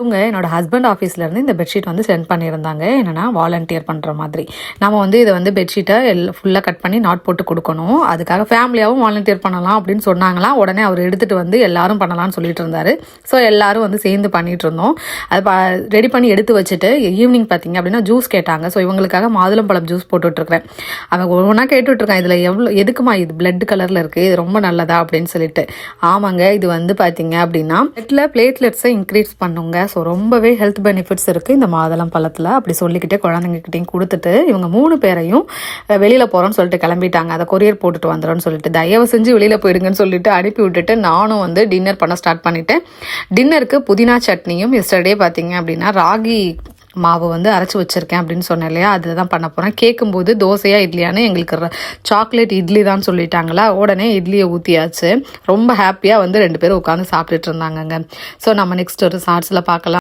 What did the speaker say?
இவங்க என்னோட ஹஸ்பண்ட் ஆஃபீஸ்லேருந்து இந்த பெட்ஷீட் வந்து சென்ட் பண்ணியிருந்தாங்க. என்னென்னா வாலண்டியர் பண்ணுற மாதிரி நம்ம வந்து இதை வந்து பெட்ஷீட்டை ஃபுல்லாக கட் பண்ணி நாட் போட்டு கொடுக்கணும். அதுக்காக ஃபேமிலியாகவும் வாலண்டியர் பண்ணலாம் அப்படின்னு சொன்னாங்களாம். உடனே அவர் எடுத்துகிட்டு வந்து எல்லாரும் பண்ணலாம்னு சொல்லிட்டு இருந்தார். ஸோ எல்லாரும் வந்து சேர்ந்து பண்ணிகிட்டு இருந்தோம். அது ரெடி பண்ணி எடுத்து வச்சுட்டு ஈவினிங் பார்த்தீங்க அப்படின்னா ஜூஸ் கேட்டாங்க. ஸோ இவங்களுக்காக மாதுளம்பழம் ஜூஸ் போட்டுட்ருக்கிறேன். அவங்க ஒவ்வொன்றா கேட்டுட்ருக்கான், இதில் எதுக்குமா இது பிளட் கலரில் இருக்குது, இது ரொம்ப நல்லதா அப்படின்னு சொல்லிட்டு. ஆமாங்க, இது வந்து பார்த்தீங்க அப்படின்னா பிளேட்லெட்ஸை இன்க்ரீஸ் பண்ணுங்க. ஸோ ரொம்பவே ஹெல்த் பெனிஃபிட்ஸ் இருக்குது இந்த மாதுளம் பழத்தில். அப்படி சொல்லிக்கிட்டே குழந்தைங்கக்கிட்டையும் கொடுத்துட்டு இவங்க 3 பேரையும் வெளியில் போகிறோன்னு சொல்லிட்டு கிளம்பிட்டாங்க. அதை கொரியர் போட்டுட்டு வந்துடும்னு சொல்லிட்டு தயவு செஞ்சு வெளியில் போயிடுங்கன்னு சொல்லிட்டு அனுப்பி விட்டுட்டு நானும் வந்து டின்னர் பண்ண ஸ்டார்ட் பண்ணிட்டேன். டின்னருக்கு புதினா சட்னியும் எஸ்டர்டே பார்த்தீங்க அப்படின்னா ராகி மாவு வந்து அரைச்சி வச்சுருக்கேன் அப்படின்னு சொன்னேன் இல்லையா, அதில் தான் பண்ண போகிறேன். கேட்கும்போது தோசையா இட்லியானு எங்களுக்கு சாக்லேட் இட்லி தான் சொல்லிட்டாங்களா, உடனே இட்லியை ஊற்றியாச்சு. ரொம்ப ஹாப்பியாக வந்து 2 பேரும் உட்காந்து சாப்பிட்டுட்டு இருந்தாங்கங்க. ஸோ நம்ம நெக்ஸ்ட் ஒரு ஷார்ட்ஸில் பார்க்கலாம்.